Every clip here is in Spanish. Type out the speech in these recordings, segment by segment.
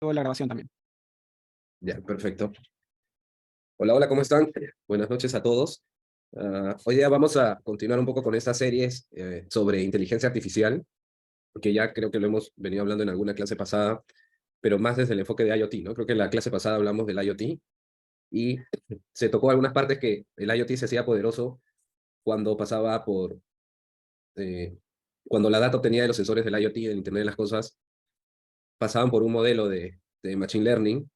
la grabación también. Ya, perfecto. Hola, hola, ¿cómo están? Buenas noches a todos. Hoy día vamos a continuar un poco con estas series sobre inteligencia artificial, que ya creo que lo hemos venido hablando en alguna clase pasada, pero más desde el enfoque de IoT, ¿no? Creo que en la clase pasada hablamos del IoT y se tocó algunas partes que el IoT se hacía poderoso cuando pasaba por, eh, cuando la data obtenida de los sensores del IoT, del Internet de las Cosas, pasaban por un modelo de Machine Learning.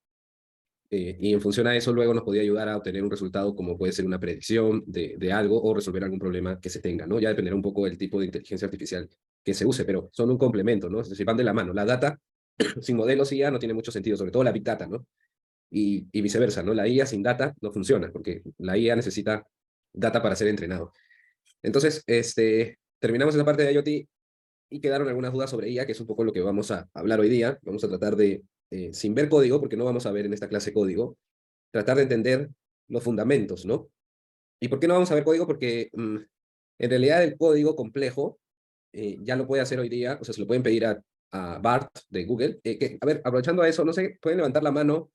Y en función a eso luego nos podía ayudar a obtener un resultado como puede ser una predicción de algo o resolver algún problema que se tenga, ¿no? Ya dependerá un poco del tipo de inteligencia artificial que se use, pero son un complemento, ¿no? Es decir, van de la mano. La data sin modelos IA no tiene mucho sentido, sobre todo la Big Data, ¿no? Y viceversa, ¿no? La IA sin data no funciona, porque la IA necesita data para ser entrenado. Entonces, terminamos esa parte de IoT y quedaron algunas dudas sobre IA, que es un poco lo que vamos a hablar hoy día. Vamos a tratar de, sin ver código, porque no vamos a ver en esta clase código, tratar de entender los fundamentos, ¿no? ¿Y por qué no vamos a ver código? Porque en realidad el código complejo ya lo puede hacer hoy día, o sea, se lo pueden pedir a BART de Google. A ver, aprovechando a eso, no sé, pueden levantar la mano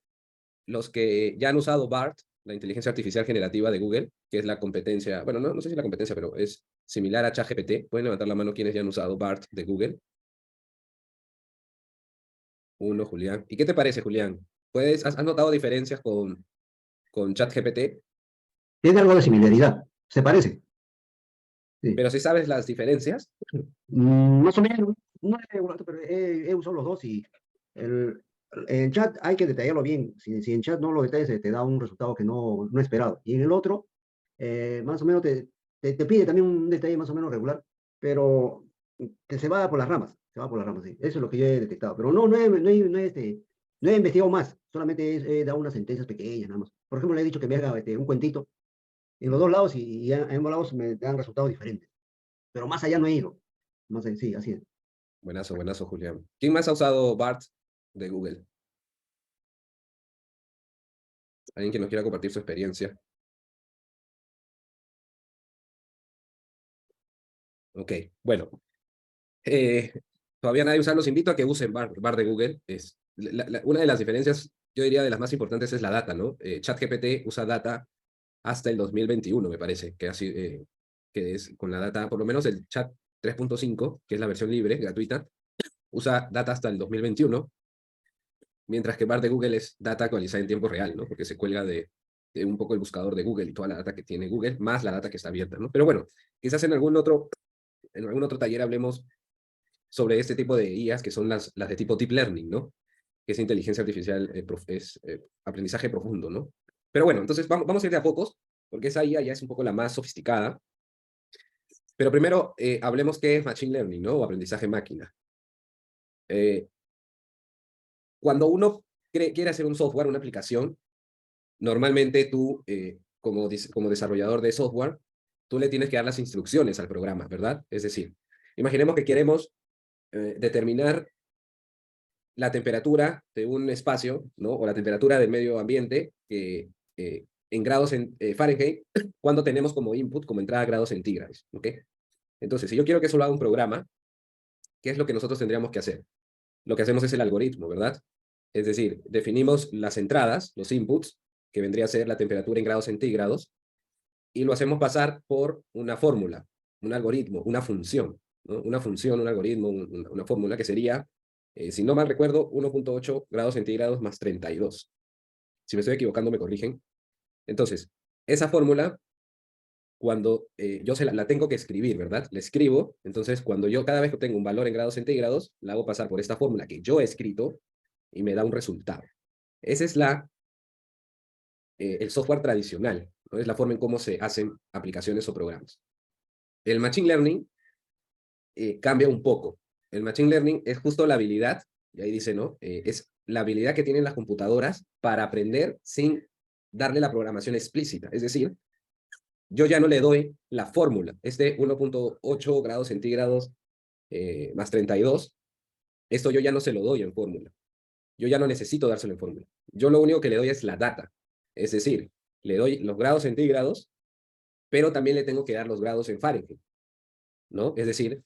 los que ya han usado BART, la inteligencia artificial generativa de Google, que es la competencia, bueno, no sé si la competencia, pero es similar a ChatGPT. Pueden levantar la mano quienes ya han usado BART de Google. Uno, Julián. ¿Y qué te parece, Julián? ¿Has notado diferencias con ChatGPT? Tiene algo de similaridad, se parece. Sí. Pero si sabes las diferencias, Más o menos, no he regulado, pero he usado los dos y el, el chat hay que detallarlo bien. Si en chat no lo detallas, te da un resultado que no esperado. Y en el otro, más o menos te pide también un detalle más o menos regular, pero que se va por las ramas, se va por las ramas, sí. Eso es lo que yo he detectado. Pero no he investigado más, solamente he dado unas sentencias pequeñas nada más. Por ejemplo, le he dicho que me haga un cuentito en los dos lados y en ambos lados me dan resultados diferentes. Pero más allá no he ido. Más allá, sí, así es. buenazo, buenazo, Julián. ¿Quién más ha usado BART de Google? ¿Alguien que nos quiera compartir su experiencia? Ok, bueno. Eh, Todavía nadie usa, los invito a que usen BART de Google. Una de las diferencias, yo diría de las más importantes, es la data, ¿no? ChatGPT usa data hasta el 2021, me parece, que es con la data, por lo menos el chat 3.5, que es la versión libre, gratuita, usa data hasta el 2021, mientras que BART de Google es data actualizada en tiempo real, ¿no? Porque se cuelga de un poco el buscador de Google y toda la data que tiene Google, más la data que está abierta, ¿no? Pero bueno, quizás en algún otro taller hablemos sobre este tipo de IAs que son las de tipo deep learning, ¿no? Que es inteligencia artificial, aprendizaje profundo, ¿no? Pero bueno, entonces vamos a ir de a pocos, porque esa IA ya es un poco la más sofisticada. Pero primero hablemos qué es Machine Learning, ¿no? O aprendizaje máquina. Eh, Cuando uno quiere hacer un software, una aplicación, normalmente tú, como desarrollador de software, tú le tienes que dar las instrucciones al programa, ¿verdad? Es decir, imaginemos que queremos determinar la temperatura de un espacio, ¿no? O la temperatura del medio ambiente en grados Fahrenheit, cuando tenemos como input, como entrada grados centígrados, ¿ok? Entonces, si yo quiero que eso lo haga un programa, ¿qué es lo que nosotros tendríamos que hacer? Lo que hacemos es el algoritmo, ¿verdad? Es decir, definimos las entradas, los inputs, que vendría a ser la temperatura en grados centígrados, y lo hacemos pasar por una fórmula, un algoritmo, una función, ¿no? Una función, un algoritmo, una fórmula que sería, si no mal recuerdo, 1.8 grados centígrados más 32. Si me estoy equivocando, me corrigen. Entonces, esa fórmula, cuando yo la tengo que escribir, ¿verdad? La escribo, entonces cuando yo cada vez que tengo un valor en grados centígrados, la hago pasar por esta fórmula que yo he escrito y me da un resultado. Ese es el software tradicional, ¿no? Es la forma en cómo se hacen aplicaciones o programas. El Machine Learning cambia un poco. El Machine Learning es justo la habilidad, y ahí dice, ¿no? Es la habilidad que tienen las computadoras para aprender sin darle la programación explícita. Es decir, yo ya no le doy la fórmula. Este 1.8 grados centígrados más 32, esto yo ya no se lo doy en fórmula. Yo ya no necesito dárselo en fórmula. Yo lo único que le doy es la data. Es decir, le doy los grados centígrados, pero también le tengo que dar los grados en Fahrenheit, ¿no? Es decir,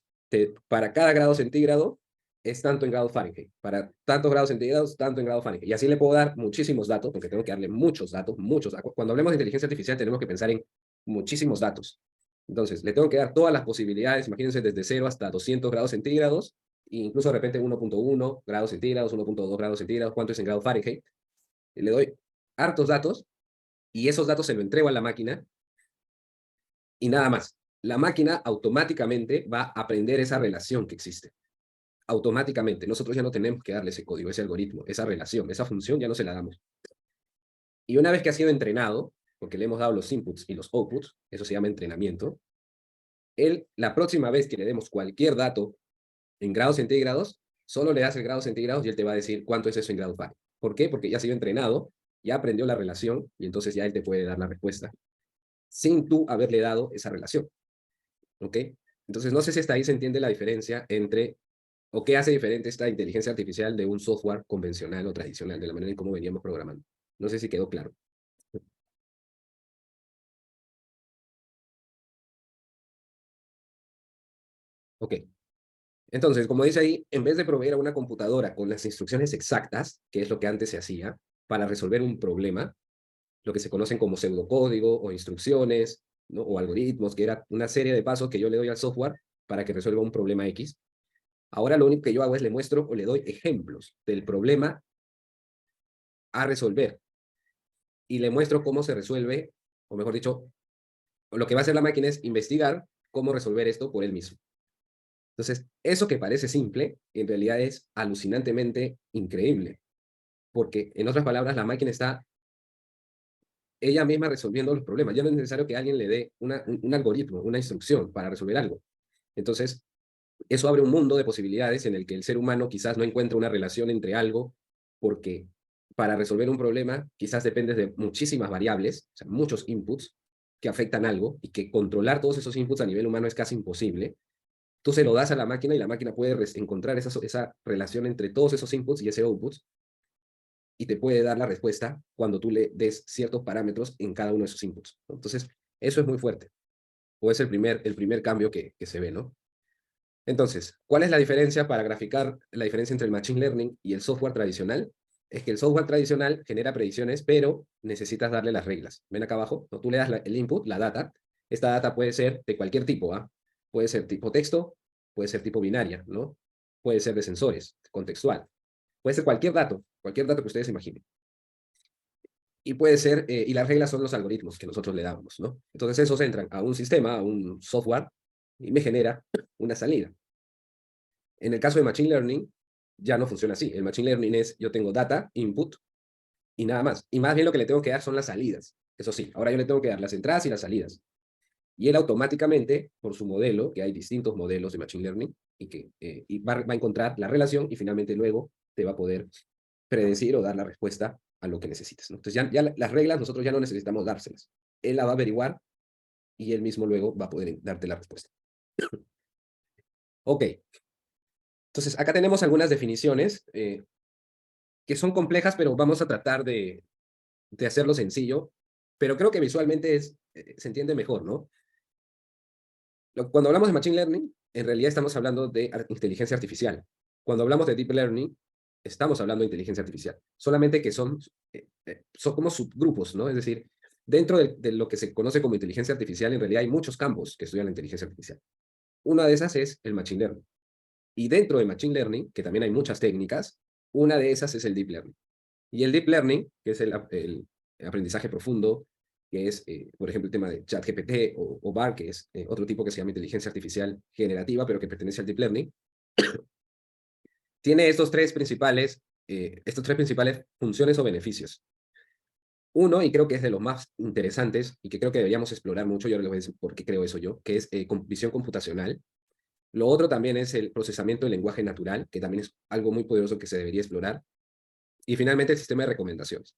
para cada grado centígrado es tanto en grados Fahrenheit. Para tantos grados centígrados, tanto en grados Fahrenheit. Y así le puedo dar muchísimos datos, porque tengo que darle muchos datos, muchos. Cuando hablemos de inteligencia artificial tenemos que pensar en muchísimos datos. Entonces, le tengo que dar todas las posibilidades, imagínense desde 0 hasta 200 grados centígrados, e incluso de repente 1.1 grados centígrados, 1.2 grados centígrados, cuánto es en grados Fahrenheit. Y le doy hartos datos, y esos datos se lo entrego a la máquina, y nada más. La máquina automáticamente va a aprender esa relación que existe. Automáticamente. Nosotros ya no tenemos que darle ese código, ese algoritmo, esa relación, esa función, ya no se la damos. Y una vez que ha sido entrenado, porque le hemos dado los inputs y los outputs, eso se llama entrenamiento, él, la próxima vez que le demos cualquier dato en grados centígrados, solo le das el grado centígrados y él te va a decir cuánto es eso en grados Fahrenheit. ¿Por qué? Porque ya ha sido entrenado, ya aprendió la relación y entonces ya él te puede dar la respuesta sin tú haberle dado esa relación. ¿Ok? Entonces, no sé si hasta ahí se entiende la diferencia entre, o qué hace diferente esta inteligencia artificial de un software convencional o tradicional, de la manera en cómo veníamos programando. No sé si quedó claro. Ok. Entonces, como dice ahí, en vez de proveer a una computadora con las instrucciones exactas, que es lo que antes se hacía, para resolver un problema, lo que se conocen como pseudocódigo o instrucciones, ¿no? O algoritmos, que era una serie de pasos que yo le doy al software para que resuelva un problema X. Ahora lo único que yo hago es le muestro o le doy ejemplos del problema a resolver y le muestro cómo se resuelve, o mejor dicho, lo que va a hacer la máquina es investigar cómo resolver esto por él mismo. Entonces, eso que parece simple, en realidad es alucinantemente increíble, porque en otras palabras, la máquina está ella misma resolviendo los problemas. Ya no es necesario que alguien le dé un algoritmo, una instrucción para resolver algo. Entonces, eso abre un mundo de posibilidades en el que el ser humano quizás no encuentra una relación entre algo, porque para resolver un problema quizás depende de muchísimas variables, o sea, muchos inputs que afectan algo, y que controlar todos esos inputs a nivel humano es casi imposible. Tú se lo das a la máquina y la máquina puede encontrar esa relación entre todos esos inputs y ese output, y te puede dar la respuesta cuando tú le des ciertos parámetros en cada uno de esos inputs, ¿no? Entonces, eso es muy fuerte, o es el primer cambio que se ve, ¿no? Entonces, ¿cuál es la diferencia para graficar la diferencia entre el Machine Learning y el software tradicional? Es que el software tradicional genera predicciones, pero necesitas darle las reglas. Ven acá abajo, ¿no? Tú le das el input, la data. Esta data puede ser de cualquier tipo, ¿ah? Puede ser tipo texto, puede ser tipo binaria, ¿no? Puede ser de sensores, contextual. Puede ser cualquier dato que ustedes imaginen. Y puede ser, y las reglas son los algoritmos que nosotros le damos, ¿no? Entonces esos entran a un sistema, a un software, y me genera una salida. En el caso de Machine Learning, ya no funciona así. El Machine Learning es, yo tengo data, input, y nada más. Y más bien lo que le tengo que dar son las salidas. Eso sí, ahora yo le tengo que dar las entradas y las salidas. Y él automáticamente, por su modelo, que hay distintos modelos de Machine Learning, y va a encontrar la relación y finalmente luego te va a poder predecir o dar la respuesta a lo que necesites, ¿no? Entonces ya las reglas nosotros ya no necesitamos dárselas. Él la va a averiguar y él mismo luego va a poder darte la respuesta. Ok. Entonces acá tenemos algunas definiciones que son complejas, pero vamos a tratar de hacerlo sencillo. Pero creo que visualmente se entiende mejor, ¿no? Cuando hablamos de Machine Learning, en realidad estamos hablando de inteligencia artificial. Cuando hablamos de Deep Learning, estamos hablando de inteligencia artificial. Solamente que son como subgrupos, ¿no? Es decir, dentro de lo que se conoce como inteligencia artificial, en realidad hay muchos campos que estudian la inteligencia artificial. Una de esas es el Machine Learning. Y dentro de Machine Learning, que también hay muchas técnicas, una de esas es el Deep Learning. Y el Deep Learning, que es el aprendizaje profundo, que es, por ejemplo, el tema de ChatGPT o BART, que es otro tipo que se llama inteligencia artificial generativa, pero que pertenece al Deep Learning, tiene estas tres principales funciones o beneficios. Uno, y creo que es de los más interesantes, y que creo que deberíamos explorar mucho, y ahora les voy a decir por qué creo eso yo, que es visión computacional. Lo otro también es el procesamiento del lenguaje natural, que también es algo muy poderoso que se debería explorar. Y finalmente el sistema de recomendaciones.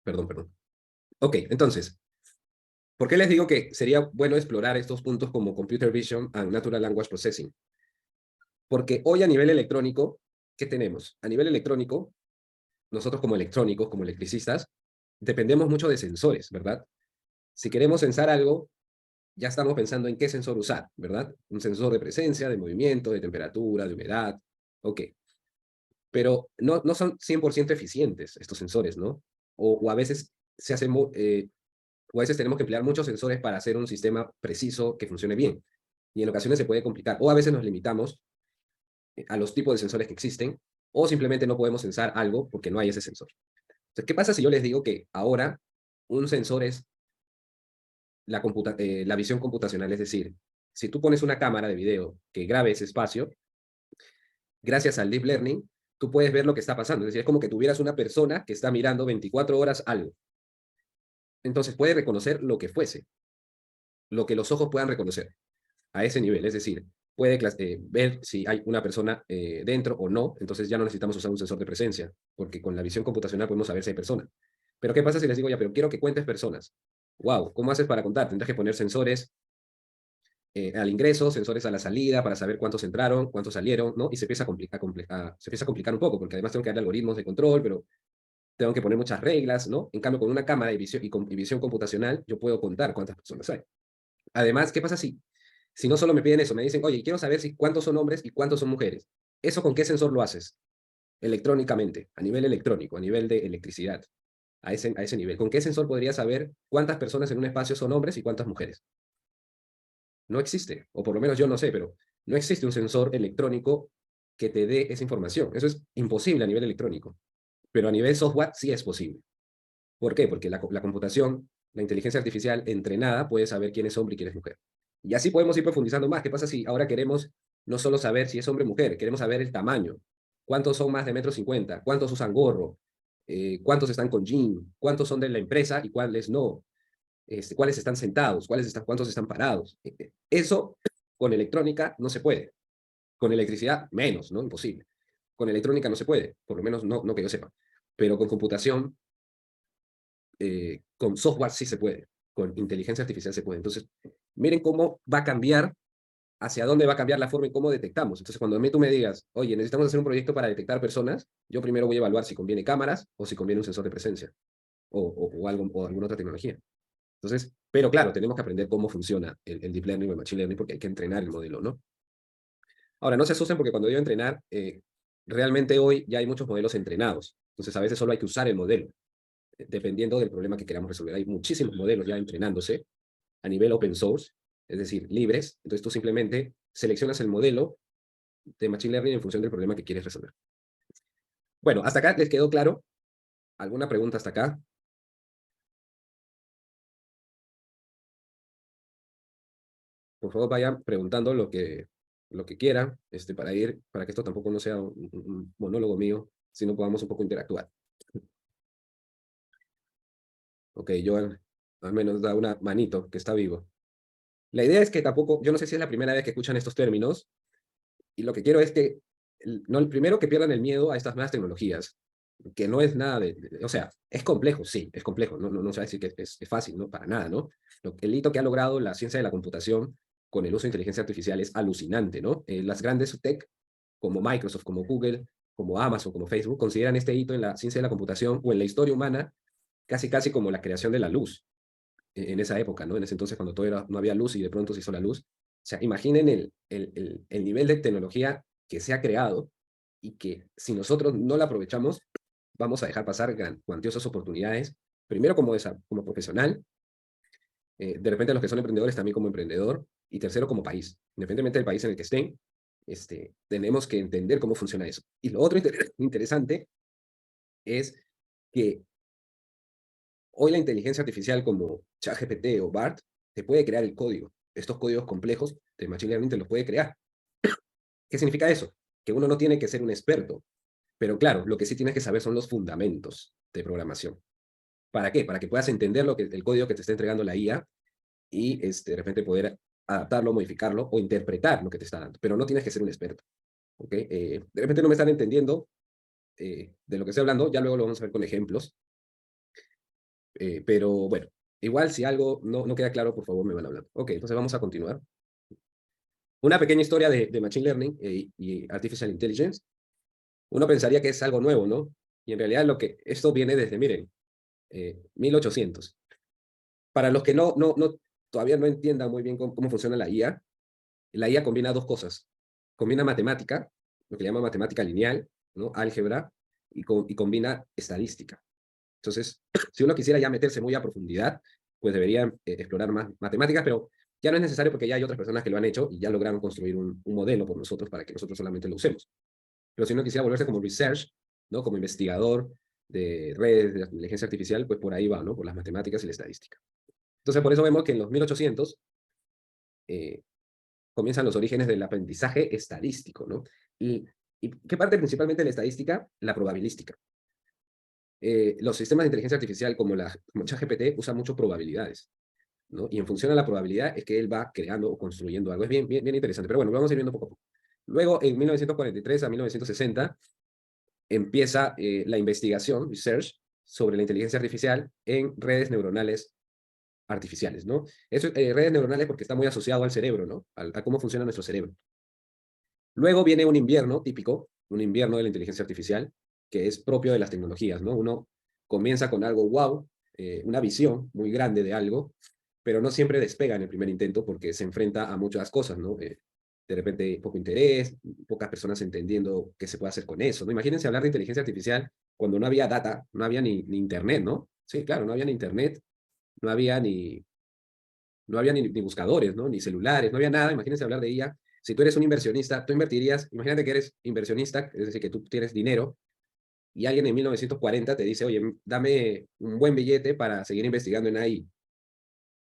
Perdón. Ok, entonces, ¿por qué les digo que sería bueno explorar estos puntos como Computer Vision and Natural Language Processing? Porque hoy a nivel electrónico, ¿qué tenemos? A nivel electrónico, nosotros como electrónicos, como electricistas, dependemos mucho de sensores, ¿verdad? Si queremos sensar algo, ya estamos pensando en qué sensor usar, ¿verdad? Un sensor de presencia, de movimiento, de temperatura, de humedad, ok. Pero no son 100% eficientes estos sensores, ¿no? O a veces se hace o a veces tenemos que emplear muchos sensores para hacer un sistema preciso que funcione bien. Y en ocasiones se puede complicar. O a veces nos limitamos a los tipos de sensores que existen, o simplemente no podemos sensar algo porque no hay ese sensor. Entonces, ¿qué pasa si yo les digo que ahora un sensor es la visión computacional? Es decir, si tú pones una cámara de video que grabe ese espacio, gracias al Deep Learning, tú puedes ver lo que está pasando. Es decir, es como que tuvieras una persona que está mirando 24 horas algo. Entonces puede reconocer lo que fuese, lo que los ojos puedan reconocer a ese nivel. Es decir, puede ver si hay una persona dentro o no. Entonces ya no necesitamos usar un sensor de presencia, porque con la visión computacional podemos saber si hay personas. Pero ¿qué pasa si les digo, ya, pero quiero que cuentes personas? Wow, ¿cómo haces para contar? Tendrás que poner sensores al ingreso, sensores a la salida, para saber cuántos entraron, cuántos salieron, ¿no? Y se empieza se empieza a complicar un poco, porque además tengo que darle algoritmos de control, pero tengo que poner muchas reglas, ¿no? En cambio, con una cámara y visión computacional, yo puedo contar cuántas personas hay. Además, ¿qué pasa si no solo me piden eso? Me dicen, oye, quiero saber cuántos son hombres y cuántos son mujeres. ¿Eso con qué sensor lo haces? Electrónicamente, a nivel electrónico, a nivel de electricidad, a ese nivel. ¿Con qué sensor podría saber cuántas personas en un espacio son hombres y cuántas mujeres? No existe, o por lo menos yo no sé, pero no existe un sensor electrónico que te dé esa información. Eso es imposible a nivel electrónico, pero a nivel software sí es posible. ¿Por qué? Porque la computación, la inteligencia artificial entrenada puede saber quién es hombre y quién es mujer. Y así podemos ir profundizando más. ¿Qué pasa si ahora queremos no solo saber si es hombre o mujer, queremos saber el tamaño? ¿Cuántos son más de 1,50 m? ¿Cuántos usan gorro? ¿Cuántos están con jean? ¿Cuántos son de la empresa y cuáles no? ¿Cuáles están sentados? ¿Cuántos están parados? Eso con electrónica no se puede. Con electricidad menos, ¿no? Imposible. Con electrónica no se puede, por lo menos no que yo sepa. Pero con computación, con software sí se puede, con inteligencia artificial se puede. Entonces, miren cómo va a cambiar, hacia dónde va a cambiar la forma y cómo detectamos. Entonces, cuando tú me digas, oye, necesitamos hacer un proyecto para detectar personas, yo primero voy a evaluar si conviene cámaras o si conviene un sensor de presencia o alguna otra tecnología. Entonces, pero claro, tenemos que aprender cómo funciona el Deep Learning o el Machine Learning porque hay que entrenar el modelo, ¿no? Ahora, no se asusten porque cuando digo entrenar, realmente hoy ya hay muchos modelos entrenados. Entonces, a veces solo hay que usar el modelo dependiendo del problema que queramos resolver. Hay muchísimos modelos ya entrenándose a nivel open source, es decir, libres. Entonces tú simplemente seleccionas el modelo de Machine Learning en función del problema que quieres resolver. Bueno, hasta acá les quedó claro. ¿Alguna pregunta hasta acá? Por favor, vayan preguntando lo que quieran, para que esto tampoco no sea un monólogo mío, sino podamos un poco interactuar. Ok, Joan, al menos da una manito, que está vivo. La idea es que tampoco, yo no sé si es la primera vez que escuchan estos términos, y lo que quiero es que, no, el primero que pierdan el miedo a estas nuevas tecnologías, que no es nada o sea, es complejo, sí, es complejo, no se va a decir que es fácil, no, para nada, ¿no? El hito que ha logrado la ciencia de la computación con el uso de inteligencia artificial es alucinante, ¿no? Las grandes tech, como Microsoft, como Google, como Amazon, como Facebook, consideran este hito en la ciencia de la computación o en la historia humana casi como la creación de la luz en esa época, ¿no? En ese entonces cuando no había luz y de pronto se hizo la luz. O sea, imaginen el nivel de tecnología que se ha creado y que si nosotros no la aprovechamos, vamos a dejar pasar cuantiosas oportunidades, primero como profesional, de repente los que son emprendedores también como emprendedor, y tercero como país. Independientemente del país en el que estén, tenemos que entender cómo funciona eso. Y lo otro interesante es que hoy la inteligencia artificial como ChatGPT o BART te puede crear el código. Estos códigos complejos de Machine Learning te los puede crear. ¿Qué significa eso? Que uno no tiene que ser un experto. Pero claro, lo que sí tienes que saber son los fundamentos de programación. ¿Para qué? Para que puedas entender el código que te está entregando la IA y de repente poder adaptarlo, modificarlo o interpretar lo que te está dando. Pero no tienes que ser un experto. ¿Okay? De repente no me están entendiendo de lo que estoy hablando, ya luego lo vamos a ver con ejemplos. Pero bueno, igual si algo no queda claro, por favor me van hablando. Ok, entonces vamos a continuar. Una pequeña historia de Machine Learning y Artificial Intelligence. Uno pensaría que es algo nuevo, ¿no? Y en realidad esto viene desde, miren, 1800. Para los que no todavía no entiendan muy bien cómo funciona la IA combina dos cosas. Combina matemática, lo que llama matemática lineal, ¿no? Álgebra, y combina estadística. Entonces, si uno quisiera ya meterse muy a profundidad, pues debería explorar más matemáticas, pero ya no es necesario porque ya hay otras personas que lo han hecho y ya lograron construir un modelo por nosotros para que nosotros solamente lo usemos. Pero si uno quisiera volverse como research, ¿no? Como investigador de redes de la inteligencia artificial, pues por ahí va, ¿no? Por las matemáticas y la estadística. Entonces, por eso vemos que en los 1800 eh, comienzan los orígenes del aprendizaje estadístico, ¿no? ¿Y qué parte principalmente de la estadística? La probabilística. Los sistemas de inteligencia artificial como ChatGPT usan mucho probabilidades, ¿no? Y en función a la probabilidad es que él va creando o construyendo algo. Es bien, bien, bien interesante, pero bueno, lo vamos a ir viendo poco a poco. Luego, en 1943 a 1960, empieza la investigación, research, sobre la inteligencia artificial en redes neuronales artificiales, ¿no? Eso, redes neuronales porque está muy asociado al cerebro, ¿no? A cómo funciona nuestro cerebro. Luego viene un invierno típico, un invierno de la inteligencia artificial, que es propio de las tecnologías, ¿no? Uno comienza con algo wow, una visión muy grande de algo, pero no siempre despega en el primer intento porque se enfrenta a muchas cosas, ¿no? De repente poco interés, pocas personas entendiendo qué se puede hacer con eso, ¿no? Imagínense hablar de inteligencia artificial cuando no había data, no había ni internet, ¿no? Sí, claro, no había ni internet, no había ni buscadores, ¿no? Ni celulares, no había nada. Imagínense hablar de IA. Si tú eres un inversionista, tú invertirías, imagínate que eres inversionista, es decir, que tú tienes dinero, y alguien en 1940 te dice, oye, dame un buen billete para seguir investigando en AI.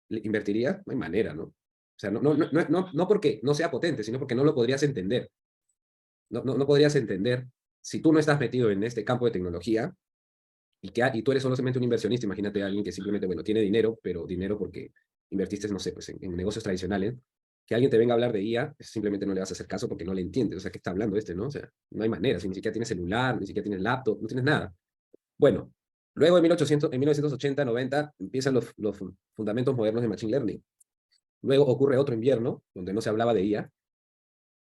¿Invertirías? No hay manera, ¿no? O sea, no porque no sea potente, sino porque no lo podrías entender. No podrías entender si tú no estás metido en este campo de tecnología y tú eres solamente un inversionista. Imagínate a alguien que simplemente, bueno, tiene dinero, pero dinero porque invertiste, no sé, pues en negocios tradicionales, que alguien te venga a hablar de IA, simplemente no le vas a hacer caso porque no le entiendes. O sea, ¿qué está hablando este, no? O sea, no hay manera, si ni siquiera tienes celular, ni siquiera tienes laptop, no tienes nada. Bueno, luego en 1980, 90, empiezan los fundamentos modernos de Machine Learning. Luego ocurre otro invierno, donde no se hablaba de IA,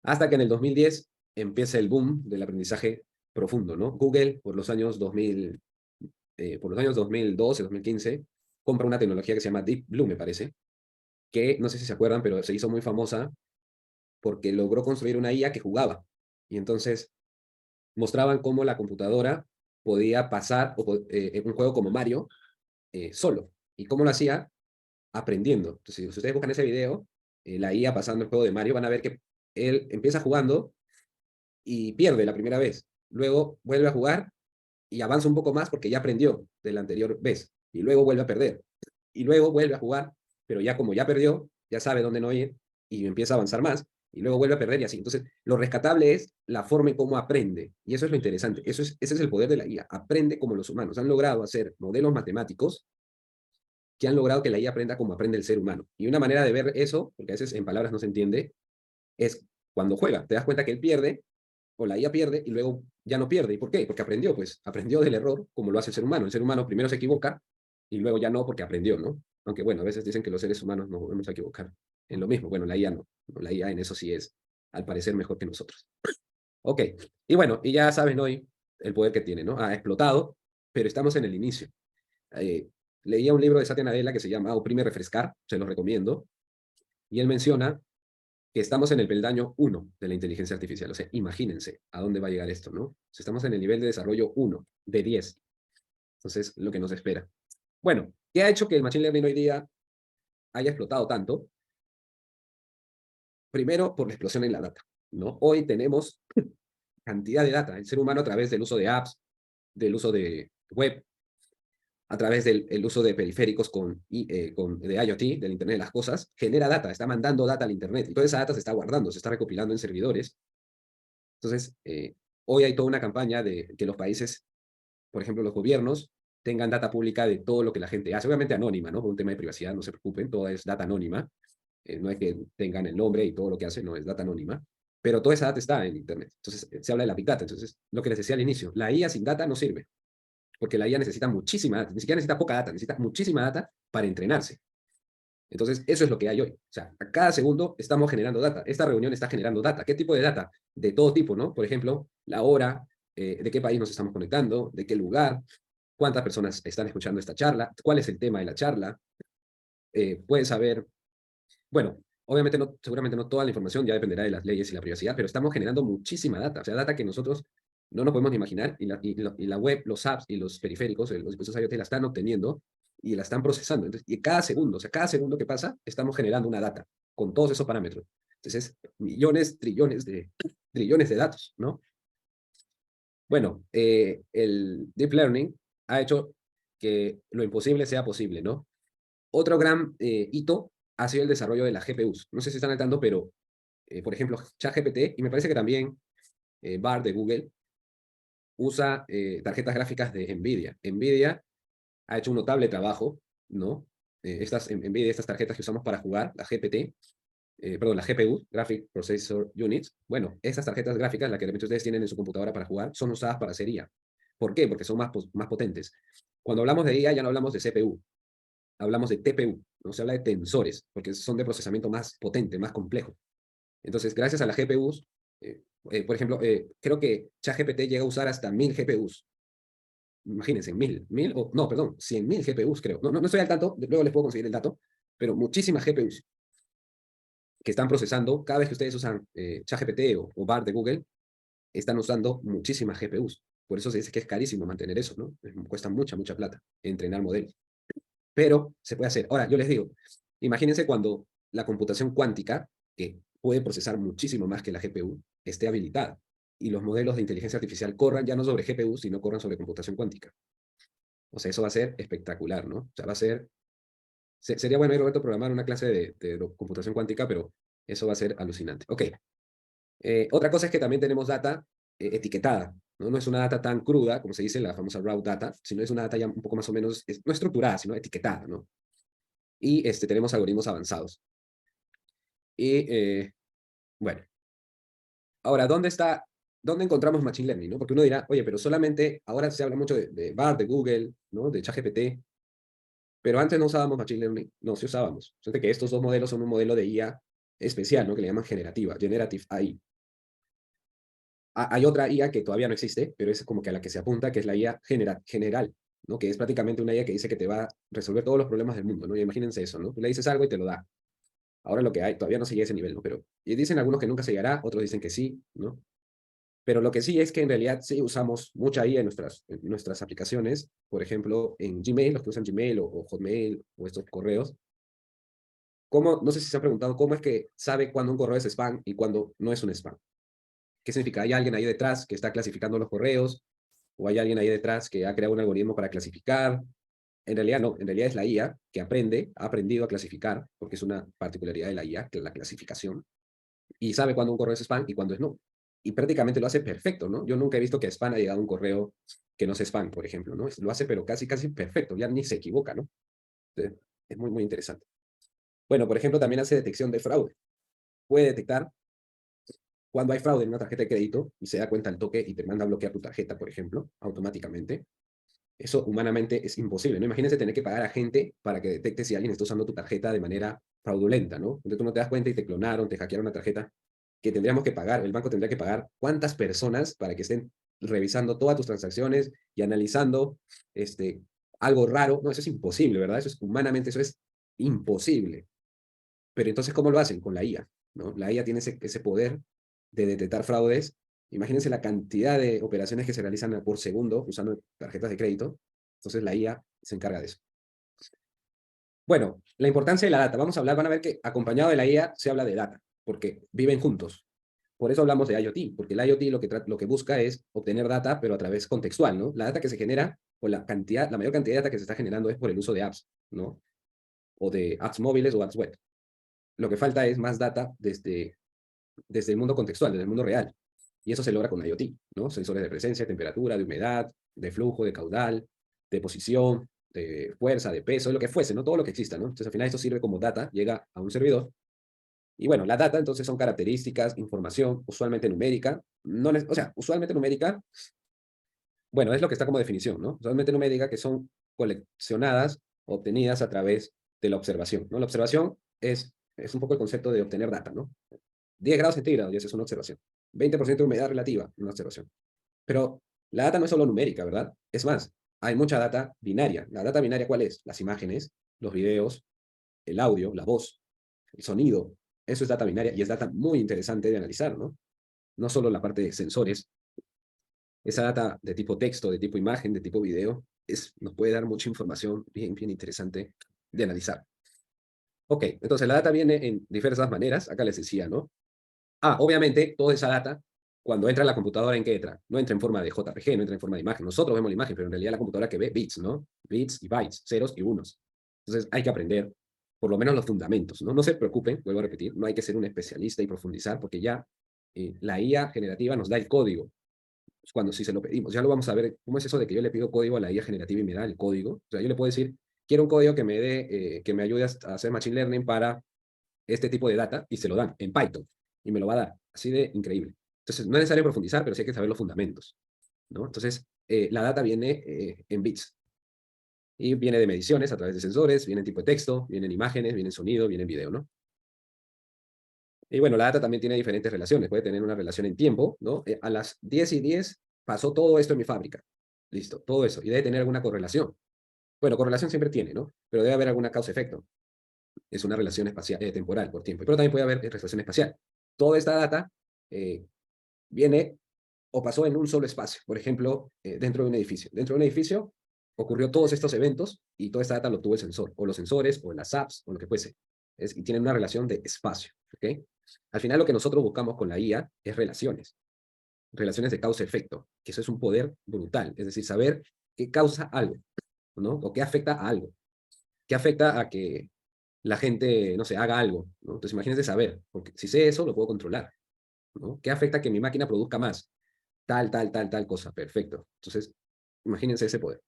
hasta que en el 2010 empieza el boom del aprendizaje profundo, ¿no? Google, por los años 2012, 2015, compra una tecnología que se llama Deep Blue, me parece, que no sé si se acuerdan, pero se hizo muy famosa porque logró construir una IA que jugaba. Y entonces mostraban cómo la computadora podía pasar un juego como Mario solo. ¿Y cómo lo hacía? Aprendiendo. Entonces, si ustedes buscan ese video, la IA pasando el juego de Mario, van a ver que él empieza jugando y pierde la primera vez. Luego vuelve a jugar y avanza un poco más porque ya aprendió de la anterior vez. Y luego vuelve a perder. Y luego vuelve a jugar, pero ya como ya perdió, ya sabe dónde no ir y empieza a avanzar más. Y luego vuelve a perder y así. Entonces, lo rescatable es la forma en cómo aprende. Y eso es lo interesante. Ese es el poder de la IA. Aprende como los humanos. Han logrado hacer modelos matemáticos que han logrado que la IA aprenda como aprende el ser humano. Y una manera de ver eso, porque a veces en palabras no se entiende, es cuando juega. Te das cuenta que él pierde, o la IA pierde, y luego ya no pierde. ¿Y por qué? Porque aprendió, pues aprendió del error, como lo hace el ser humano. El ser humano primero se equivoca, y luego ya no, porque aprendió, ¿no? Aunque bueno, a veces dicen que los seres humanos no vamos a equivocar en lo mismo. Bueno, la IA no. La IA en eso sí es, al parecer, mejor que nosotros. Ok. Y bueno, y ya saben hoy el poder que tiene, ¿no? Ha explotado, pero estamos en el inicio. Eh, Leía un libro de Satya Nadella que se llama Oprime Refrescar, se los recomiendo, y él menciona que estamos en el peldaño 1 de la inteligencia artificial. O sea, imagínense a dónde va a llegar esto, ¿no? O sea, estamos en el nivel de desarrollo 1 de 10. Entonces, lo que nos espera. Bueno, ¿qué ha hecho que el Machine Learning hoy día haya explotado tanto? Primero, por la explosión en la data, ¿no? Hoy tenemos cantidad de data. El ser humano a través del uso de apps, del uso de web, a través del el uso de periféricos de IoT, del Internet de las Cosas, genera data, está mandando data al Internet. Y toda esa data se está guardando, se está recopilando en servidores. Entonces, hoy hay toda una campaña de que los países, por ejemplo, los gobiernos, tengan data pública de todo lo que la gente hace. Obviamente anónima, ¿no? Por un tema de privacidad, no se preocupen, toda es data anónima. No es que tengan el nombre y todo lo que hacen, no, es data anónima. Pero toda esa data está en Internet. Entonces, se habla de la Big Data. Entonces, lo que les decía al inicio, la IA sin data no sirve. Porque la IA necesita muchísima data, ni siquiera necesita poca data, necesita muchísima data para entrenarse. Entonces, eso es lo que hay hoy. O sea, a cada segundo estamos generando data. Esta reunión está generando data. ¿Qué tipo de data? De todo tipo, ¿no? Por ejemplo, la hora, de qué país nos estamos conectando, de qué lugar, cuántas personas están escuchando esta charla, cuál es el tema de la charla. Pueden saber Bueno, obviamente no, seguramente no toda la información ya dependerá de las leyes y la privacidad, pero estamos generando muchísima data, o sea, data que nosotros no nos podemos ni imaginar, y la web, los apps y los periféricos, los dispositivos IoT la están obteniendo y la están procesando. Entonces, y cada segundo, o sea, cada segundo que pasa, estamos generando una data con todos esos parámetros. Entonces, millones, trillones de datos, ¿no? Bueno, el Deep Learning ha hecho que lo imposible sea posible, ¿no? Otro gran hito ha sido el desarrollo de las GPUs. No sé si están al tanto, pero, por ejemplo, ChatGPT, y me parece que también Bard de Google, usa tarjetas gráficas de NVIDIA. NVIDIA ha hecho un notable trabajo, ¿no? NVIDIA, estas tarjetas que usamos para jugar, la GPT, perdón, la GPU, Graphic Processor Units, bueno, esas tarjetas gráficas, las que de repente ustedes tienen en su computadora para jugar, son usadas para hacer IA. ¿Por qué? Porque son más potentes. Cuando hablamos de IA ya no hablamos de CPU, hablamos de TPU, no se habla de tensores, porque son de procesamiento más potente, más complejo. Entonces, gracias a las GPUs, por ejemplo, creo que ChatGPT llega a usar hasta 1000 GPUs. Imagínense, no, perdón, 100.000 GPUs creo. No estoy al tanto, luego les puedo conseguir el dato, pero muchísimas GPUs que están procesando, cada vez que ustedes usan ChatGPT o Bard de Google, están usando muchísimas GPUs. Por eso se dice que es carísimo mantener eso, ¿no? Cuesta mucha plata entrenar modelos. Pero se puede hacer. Ahora, yo les digo, imagínense cuando la computación cuántica, que puede procesar muchísimo más que la GPU, esté habilitada y los modelos de inteligencia artificial corran ya no sobre GPU, sino corran sobre computación cuántica. O sea, eso va a ser espectacular, ¿no? O sea, va a ser... Sería bueno, Roberto, programar una clase de computación cuántica, pero eso va a ser alucinante. Ok. Otra cosa es que también tenemos data etiquetada, ¿no? No es una data tan cruda, como se dice, la famosa raw data, sino es una data ya un poco más o menos, no estructurada, sino etiquetada, ¿no? Y tenemos algoritmos avanzados. Y bueno, ahora, ¿dónde encontramos Machine Learning? ¿No? Porque uno dirá, oye, pero solamente, ahora se habla mucho de Bard, de Google, ¿no? De ChatGPT, pero antes no usábamos Machine Learning, no, sí usábamos. Fíjate que estos dos modelos son un modelo de IA especial, ¿no? Que le llaman generativa, Generative AI. Hay otra IA que todavía no existe, pero es como que a la que se apunta, que es la IA general, ¿no? Que es prácticamente una IA que dice que te va a resolver todos los problemas del mundo, ¿no? Y imagínense eso, ¿no? Tú le dices algo y te lo da. Ahora lo que hay, todavía no se llega a ese nivel, ¿no? Pero y dicen algunos que nunca se llegará, otros dicen que sí, ¿no? Pero lo que sí es que en realidad sí usamos mucha IA en nuestras aplicaciones, por ejemplo, en Gmail, los que usan Gmail o Hotmail o estos correos. No sé si se han preguntado cómo es que sabe cuándo un correo es spam y cuándo no es un spam. ¿Qué significa? ¿Hay alguien ahí detrás que está clasificando los correos? ¿O hay alguien ahí detrás que ha creado un algoritmo para clasificar? En realidad no, en realidad es la IA que ha aprendido a clasificar, porque es una particularidad de la IA, que la clasificación, y sabe cuándo un correo es spam y cuándo es no. Y prácticamente lo hace perfecto, ¿no? Yo nunca he visto que a spam ha llegado un correo que no es spam, por ejemplo, ¿no? Lo hace pero casi perfecto, ya ni se equivoca, ¿no? Entonces, es muy interesante. Bueno, por ejemplo, también hace detección de fraude. Puede detectar cuando hay fraude en una tarjeta de crédito y se da cuenta al toque y te manda a bloquear tu tarjeta, por ejemplo, automáticamente. Eso humanamente es imposible, ¿no? Imagínense tener que pagar a gente para que detecte si alguien está usando tu tarjeta de manera fraudulenta, ¿no? Entonces tú no te das cuenta y te clonaron, te hackearon una tarjeta que tendríamos que pagar, el banco tendría que pagar cuántas personas para que estén revisando todas tus transacciones y analizando algo raro. No, eso es imposible, ¿verdad? Eso es humanamente, eso es imposible. Pero entonces, ¿cómo lo hacen? Con la IA, ¿no? La IA tiene ese poder de detectar fraudes. Imagínense la cantidad de operaciones que se realizan por segundo usando tarjetas de crédito. Entonces la IA se encarga de eso. Bueno, la importancia de la data. Vamos a hablar, van a ver que acompañado de la IA se habla de data, porque viven juntos. Por eso hablamos de IoT, porque el IoT lo que busca es obtener data, pero a través contextual, ¿no? La data que se genera, o la mayor cantidad de data que se está generando es por el uso de apps, ¿no? O de apps móviles o apps web. Lo que falta es más data desde el mundo contextual, desde el mundo real. Y eso se logra con IoT, ¿no? Sensores de presencia, temperatura, de humedad, de flujo, de caudal, de posición, de fuerza, de peso, de lo que fuese, ¿no? Todo lo que exista, ¿no? Entonces al final esto sirve como data, llega a un servidor. Y bueno, la data entonces son características, información, usualmente numérica. No, o sea, usualmente numérica, bueno, es lo que está como definición, ¿no? Usualmente numérica que son coleccionadas, obtenidas a través de la observación, ¿no? La observación es un poco el concepto de obtener data, ¿no? 10 grados centígrados, y eso es una observación. 20% de humedad relativa, una observación. Pero la data no es solo numérica, ¿verdad? Es más, hay mucha data binaria. ¿La data binaria cuál es? Las imágenes, los videos, el audio, la voz. el sonido, eso es data binaria y es data muy interesante de analizar, ¿no? No solo la parte de sensores, esa data de tipo texto, de tipo imagen, de tipo video, nos puede dar mucha información bien, bien interesante de analizar. Ok, entonces la data viene en diversas maneras, acá les decía, ¿no? Obviamente, toda esa data, cuando entra a la computadora, ¿en qué entra? No entra en forma de JPG, no entra en forma de imagen. Nosotros vemos la imagen, pero en realidad la computadora que ve bits, ¿no? Bits y bytes, ceros y unos. Entonces hay que aprender por lo menos los fundamentos, ¿no? No se preocupen, vuelvo a repetir, no hay que ser un especialista y profundizar, porque ya la IA generativa nos da el código. Cuando sí se lo pedimos, ya lo vamos a ver. ¿Cómo es eso de que yo le pido código a la IA generativa y me da el código? O sea, yo le puedo decir, quiero un código que me dé, que me ayude a hacer machine learning para este tipo de data, y se lo dan en Python, y me lo va a dar, así de increíble. Entonces, no es necesario profundizar, pero sí hay que saber los fundamentos, ¿no? Entonces, la data viene en bits, y viene de mediciones a través de sensores, viene en tipo de texto, viene en imágenes, viene en sonido, viene en video, ¿no? Y bueno, la data también tiene diferentes relaciones, puede tener una relación en tiempo, ¿no? A las 10:10 pasó todo esto en mi fábrica, listo, todo eso, y debe tener alguna correlación. Bueno, correlación siempre tiene, ¿no? Pero debe haber alguna causa-efecto. Es una relación espacial, temporal por tiempo. Pero también puede haber relación espacial. Toda esta data eh, viene o pasó en un solo espacio, por ejemplo, dentro de un edificio. Dentro de un edificio ocurrió todos estos eventos y toda esta data lo tuvo el sensor, o los sensores, o las apps, o lo que fuese. Y tienen una relación de espacio. ¿Okay? Al final lo que nosotros buscamos con la IA es relaciones. Relaciones de causa-efecto, que eso es un poder brutal. Es decir, saber qué causa algo, ¿no? O qué afecta a algo. ¿Qué afecta a que la gente, no sé, haga algo, ¿no? Entonces imagínense saber, porque si sé eso, lo puedo controlar, ¿no? ¿Qué afecta a que mi máquina produzca más? Tal cosa, perfecto. Entonces, imagínense ese poder.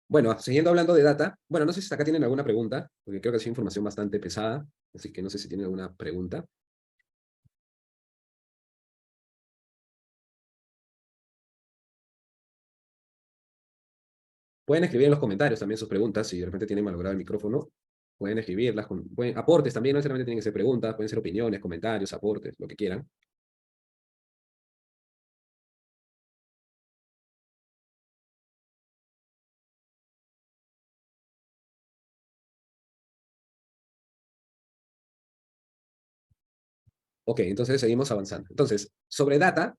Bueno, siguiendo hablando de data, bueno, no sé si hasta acá tienen alguna pregunta, porque creo que es información bastante pesada, así que no sé si tienen alguna pregunta. Pueden escribir en los comentarios también sus preguntas, si de repente tienen malogrado el micrófono, pueden escribirlas, aportes también, no necesariamente tienen que ser preguntas, pueden ser opiniones, comentarios, aportes, lo que quieran. Ok, entonces seguimos avanzando. Entonces, sobre data,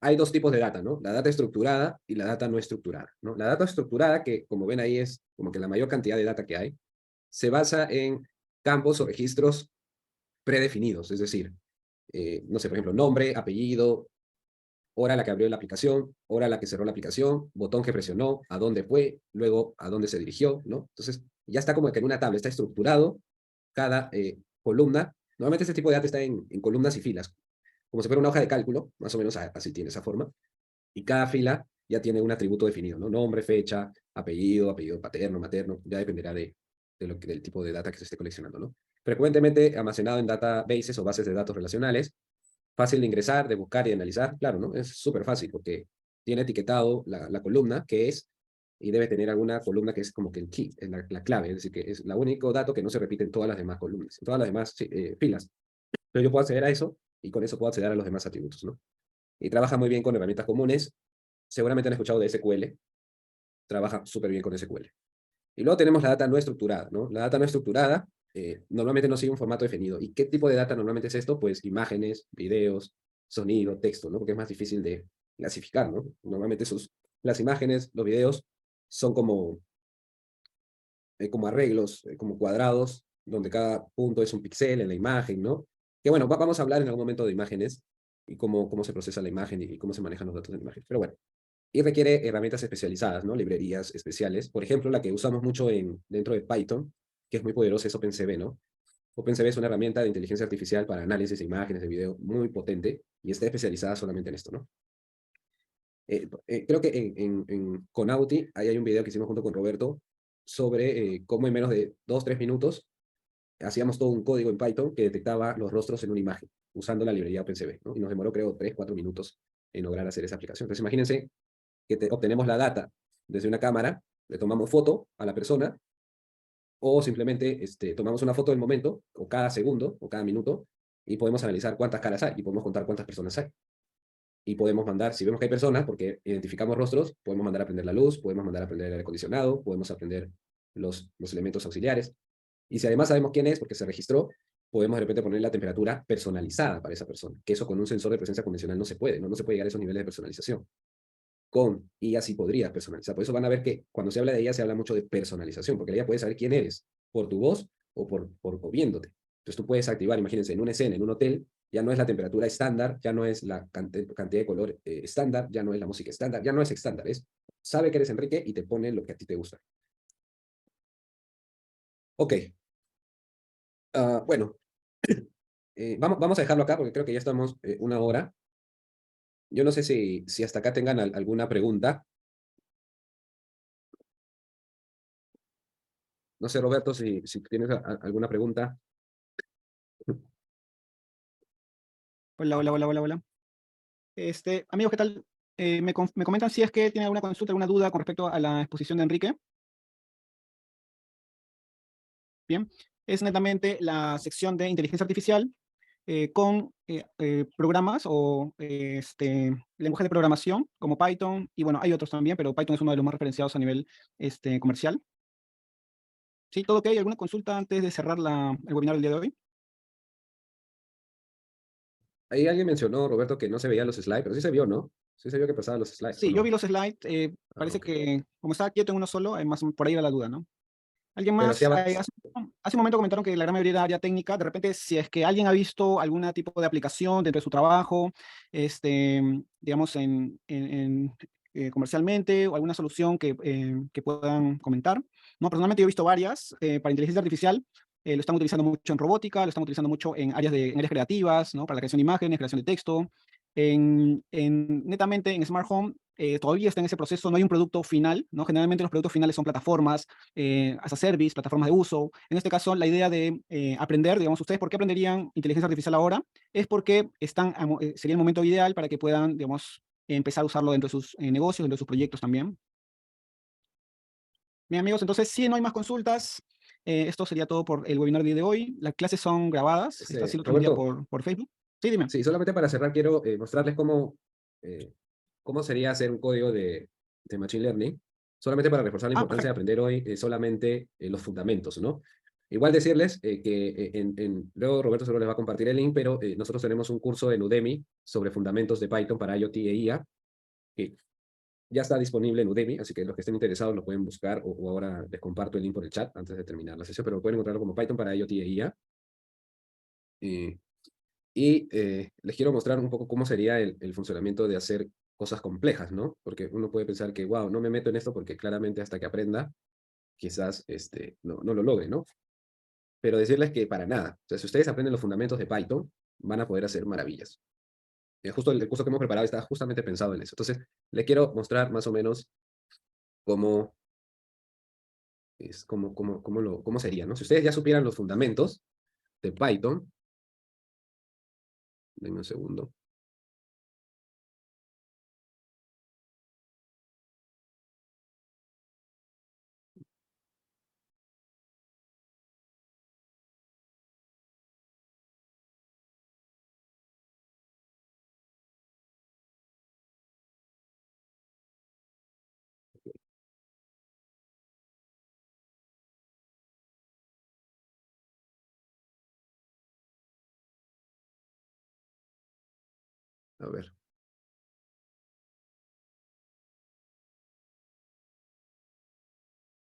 hay dos tipos de data, ¿no? La data estructurada y la data no estructurada, ¿no? La data estructurada, que como ven ahí es como que la mayor cantidad de data que hay, se basa en campos o registros predefinidos, es decir, no sé, por ejemplo, nombre, apellido, hora a la que abrió la aplicación, hora a la que cerró la aplicación, botón que presionó, a dónde fue, luego a dónde se dirigió, ¿no? Entonces, ya está como que en una tabla, está estructurado cada columna. Normalmente este tipo de data está en columnas y filas, como si fuera una hoja de cálculo, más o menos así tiene esa forma, y cada fila ya tiene un atributo definido, ¿no? Nombre, fecha, apellido, apellido paterno, materno, ya dependerá del tipo de data que se esté coleccionando, ¿no? Frecuentemente almacenado en databases o bases de datos relacionales, fácil de ingresar, de buscar y de analizar, claro, ¿no? Es súper fácil porque tiene etiquetado la columna que es, y debe tener alguna columna que es como que el key, es la clave, es decir, que es el único dato que no se repite en todas las demás columnas, en todas las demás sí, filas. Pero yo puedo acceder a eso y con eso puedo acceder a los demás atributos, ¿no? Y trabaja muy bien con herramientas comunes. Seguramente han escuchado de SQL, trabaja súper bien con SQL. Y luego tenemos la data no estructurada, ¿no? La data no estructurada normalmente no sigue un formato definido. ¿Y qué tipo de data normalmente es esto? Pues imágenes, videos, sonido, texto, ¿no? Porque es más difícil de clasificar, ¿no? Normalmente las imágenes, los videos son como arreglos, como cuadrados, donde cada punto es un píxel en la imagen, ¿no? Que bueno, vamos a hablar en algún momento de imágenes y cómo se procesa la imagen y cómo se manejan los datos de la imagen. Pero bueno, y requiere herramientas especializadas, ¿no? Librerías especiales. Por ejemplo, la que usamos mucho dentro de Python, que es muy poderosa, es OpenCV, ¿no? OpenCV es una herramienta de inteligencia artificial para análisis de imágenes, de video, muy potente, y está especializada solamente en esto, ¿no? Creo que con Auti, ahí hay un video que hicimos junto con Roberto sobre cómo en menos de 2, 3 minutos hacíamos todo un código en Python que detectaba los rostros en una imagen, usando la librería OpenCV, ¿no? Y nos demoró, creo, 3, 4 minutos en lograr hacer esa aplicación. Entonces, imagínense que obtenemos la data desde una cámara, le tomamos foto a la persona, o simplemente tomamos una foto del momento, o cada segundo, o cada minuto, y podemos analizar cuántas caras hay, y podemos contar cuántas personas hay. Y podemos mandar, si vemos que hay personas, porque identificamos rostros, podemos mandar a prender la luz, podemos mandar a prender el aire acondicionado, podemos aprender los elementos auxiliares. Y si además sabemos quién es, porque se registró, podemos de repente poner la temperatura personalizada para esa persona, que eso con un sensor de presencia convencional no se puede, ¿no? No se puede llegar a esos niveles de personalización. Con IA sí podría personalizar. Por eso van a ver que cuando se habla de IA se habla mucho de personalización, porque la IA puede saber quién eres por tu voz o viéndote. Entonces tú puedes activar, imagínense, en una escena, en un hotel, ya no es la temperatura estándar, ya no es la cantidad de color estándar, ya no es la música estándar, ya no es estándar, es sabe que eres Enrique y te pone lo que a ti te gusta. Ok, bueno, vamos a dejarlo acá porque creo que ya estamos una hora. Yo no sé si hasta acá tengan alguna pregunta. No sé, Roberto, si tienes alguna pregunta. Hola, hola, hola, hola, hola. Amigos, ¿qué tal? Me comentan si es que tienen alguna consulta, alguna duda con respecto a la exposición de Enrique. Bien, es netamente la sección de inteligencia artificial con programas o lenguajes de programación como Python, y bueno, hay otros también, pero Python es uno de los más referenciados a nivel comercial. ¿Sí? ¿Todo ok? ¿Alguna consulta antes de cerrar el webinar del día de hoy? Ahí alguien mencionó, Roberto, que no se veían los slides, pero sí se vio, ¿no? Sí se vio que pasaban los slides, ¿o Sí, yo vi no? los slides, Ah, parece ok. que como estaba quieto en uno solo, más por ahí va la duda, ¿no? ¿Alguien Pero sí más? avanza. Hace un momento comentaron que la gran mayoría era área técnica. De repente, si es que alguien ha visto algún tipo de aplicación dentro de su trabajo, digamos, comercialmente, o alguna solución que puedan comentar. No, personalmente yo he visto varias para inteligencia artificial. Lo están utilizando mucho en robótica, lo están utilizando mucho en áreas creativas, ¿no? Para la creación de imágenes, creación de texto. Netamente en Smart Home todavía está en ese proceso, no hay un producto final, ¿no? Generalmente los productos finales son plataformas, as a service, plataformas de uso. En este caso, la idea de aprender, digamos, ustedes, ¿por qué aprenderían inteligencia artificial ahora? Es porque sería el momento ideal para que puedan, digamos, empezar a usarlo dentro de sus negocios, dentro de sus proyectos también. Bien, amigos, entonces, si no hay más consultas, esto sería todo por el webinar de hoy. Las clases son grabadas, está siendo transmitida Roberto, por Facebook. Sí, dime. sí, solamente para cerrar quiero mostrarles eh, cómo sería hacer un código de Machine Learning, solamente para reforzar la Ah, importancia de perfecto. aprender hoy solamente los fundamentos, ¿no? Igual decirles que luego Roberto seguro les va a compartir el link, pero nosotros tenemos un curso en Udemy sobre fundamentos de Python para IoT e IA, que ya está disponible en Udemy, así que los que estén interesados lo pueden buscar o ahora les comparto el link por el chat antes de terminar la sesión, pero pueden encontrarlo como Python para IoT e IA. Les quiero mostrar un poco cómo sería el funcionamiento de hacer cosas complejas, ¿no? Porque uno puede pensar que, wow, no me meto en esto porque claramente hasta que aprenda, quizás no lo logre, ¿no? Pero decirles que para nada. O sea, si ustedes aprenden los fundamentos de Python, van a poder hacer maravillas. Justo el curso que hemos preparado está justamente pensado en eso. Entonces, les quiero mostrar más o menos cómo, cómo sería, ¿no? Si ustedes ya supieran los fundamentos de Python, denme un segundo. A ver,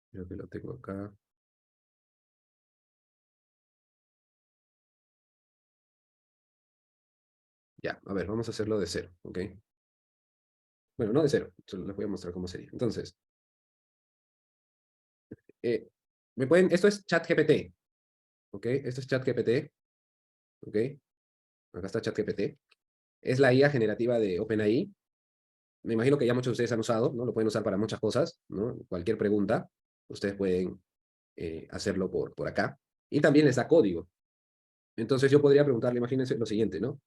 creo que lo tengo acá. Ya, a ver, vamos a hacerlo de cero, ¿ok? Bueno, no de cero, solo les voy a mostrar cómo sería. Entonces, esto es ChatGPT, ¿ok? Esto es ChatGPT, ¿ok? Acá está ChatGPT. Es la IA generativa de OpenAI. Me imagino que ya muchos de ustedes han usado, ¿no? Lo pueden usar para muchas cosas, ¿no? Cualquier pregunta, ustedes pueden hacerlo por acá. Y también les da código. Entonces yo podría preguntarle, imagínense lo siguiente, ¿no?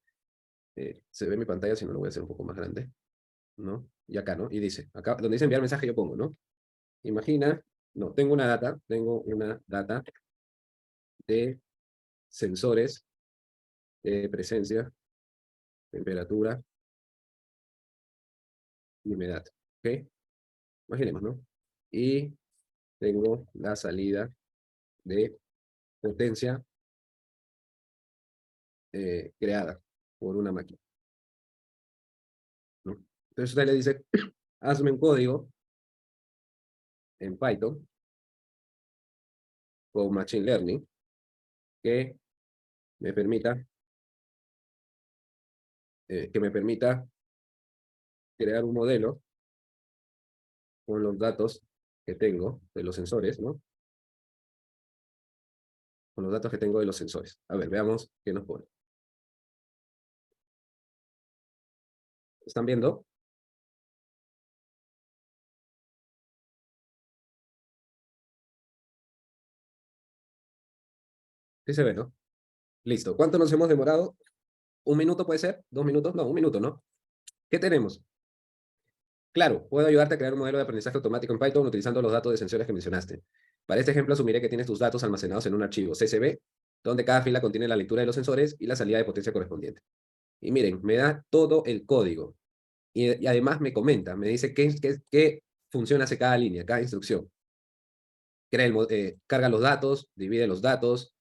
Se ve mi pantalla, si no lo voy a hacer un poco más grande, ¿no? Y acá, ¿no? Y dice, acá donde dice enviar mensaje yo pongo, ¿no? Imagina, no, tengo una data de sensores de presencia, temperatura y humedad. ¿Ok? Imaginemos, ¿no? Y tengo la salida de potencia creada por una máquina, ¿no? Entonces usted le dice, hazme un código en Python con Machine Learning que me permita crear un modelo con los datos que tengo de los sensores, ¿no? Con los datos que tengo de los sensores. A ver, veamos qué nos pone. ¿Están viendo? Sí se ve, ¿no? Listo. ¿Cuánto nos hemos demorado? ¿Un minuto puede ser? ¿2 minutos? No, 1 minuto, ¿no? ¿Qué tenemos? Claro, puedo ayudarte a crear un modelo de aprendizaje automático en Python utilizando los datos de sensores que mencionaste. Para este ejemplo, asumiré que tienes tus datos almacenados en un archivo CSV, donde cada fila contiene la lectura de los sensores y la salida de potencia correspondiente. Y miren, me da todo el código. Y además me comenta, me dice qué función hace cada línea, cada instrucción. Carga los datos, divide los datos,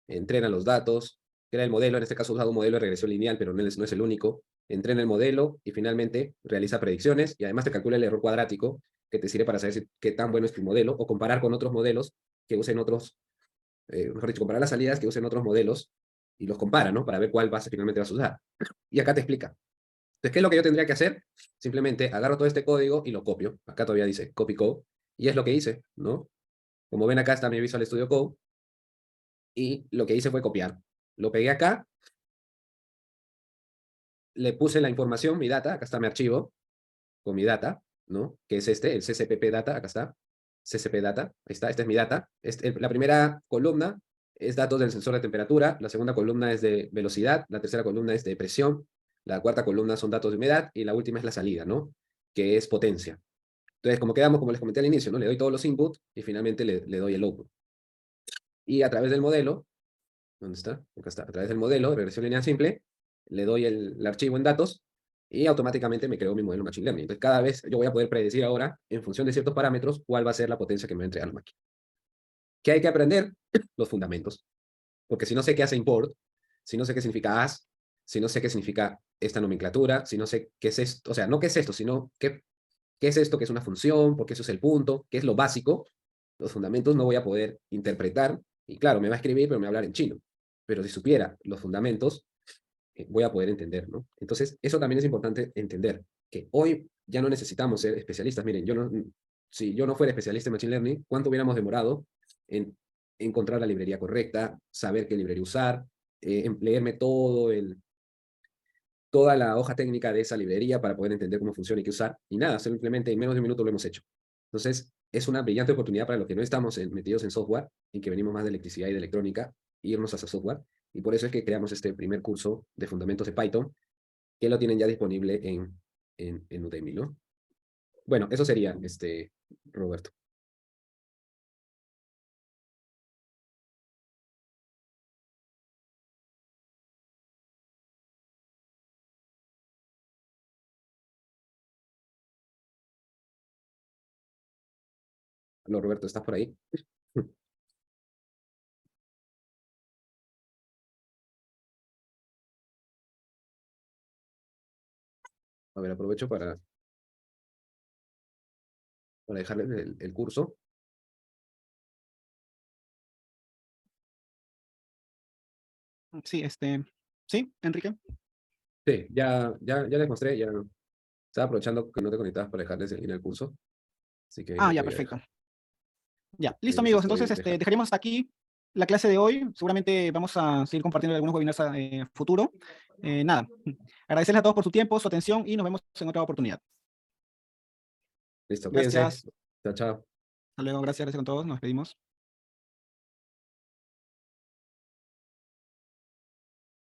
entrena los datos, crea el modelo, en este caso he usado un modelo de regresión lineal, pero no es el único, entrena el modelo y finalmente realiza predicciones y además te calcula el error cuadrático que te sirve para saber qué tan bueno es tu modelo o comparar con otros modelos que usen otros, mejor dicho, comparar las salidas que usen otros modelos y los compara, ¿no? Para ver cuál base finalmente vas a usar. Y acá te explica. Entonces, ¿qué es lo que yo tendría que hacer? Simplemente agarro todo este código y lo copio. Acá todavía dice copy code. Y es lo que hice, ¿no? Como ven acá está mi Visual Studio Code. Y lo que hice fue copiar. Lo pegué acá. Le puse la información, mi data. Acá está mi archivo con mi data, ¿no? Que es este, el CCPP data. Acá está. CCP data. Ahí está. Esta es mi data. La primera columna es datos del sensor de temperatura. La segunda columna es de velocidad. La tercera columna es de presión. La cuarta columna son datos de humedad. Y la última es la salida, ¿no? Que es potencia. Entonces, como quedamos, como les comenté al inicio, ¿no? Le doy todos los inputs y finalmente le doy el output. Y a través del modelo, ¿dónde está? Acá está. A través del modelo de regresión lineal simple, le doy el archivo en datos y automáticamente me creó mi modelo Machine Learning. Entonces, cada vez yo voy a poder predecir ahora, en función de ciertos parámetros, cuál va a ser la potencia que me va a entregar la máquina. ¿Qué hay que aprender? Los fundamentos. Porque si no sé qué hace import, si no sé qué significa as, si no sé qué significa esta nomenclatura, si no sé qué es esto, o sea, no qué es esto, sino qué es esto, qué es una función, por qué eso es el punto, qué es lo básico, los fundamentos no voy a poder interpretar. Y claro, me va a escribir, pero me va a hablar en chino. Pero si supiera los fundamentos, voy a poder entender, ¿no? Entonces, eso también es importante entender, que hoy ya no necesitamos ser especialistas. Miren, si yo no fuera especialista en Machine Learning, ¿cuánto hubiéramos demorado en encontrar la librería correcta, saber qué librería usar, leerme toda la hoja técnica de esa librería para poder entender cómo funciona y qué usar? Y nada, simplemente en menos de un minuto lo hemos hecho. Entonces, es una brillante oportunidad para los que no estamos metidos en software y que venimos más de electricidad y de electrónica, irnos hacia software. Y por eso es que creamos este primer curso de fundamentos de Python, que lo tienen ya disponible en Udemy, ¿no? Bueno, eso sería, Roberto. Hola, Roberto, ¿estás por ahí? A ver, aprovecho para dejarles el curso. Sí, sí, Enrique. Sí, ya les mostré, ya estaba aprovechando que no te conectabas para dejarles en el curso. Así que ahí Ah, les ya, voy a perfecto. dejar. Ya, Ahí listo les amigos, estoy entonces dejando. dejaríamos hasta aquí la clase de hoy. Seguramente vamos a seguir compartiendo algunos webinars a futuro. Nada, agradecerles a todos por su tiempo, su atención y nos vemos en otra oportunidad. Listo, cuídense. Gracias. Chao, chao. Hasta luego, gracias con todos, nos despedimos.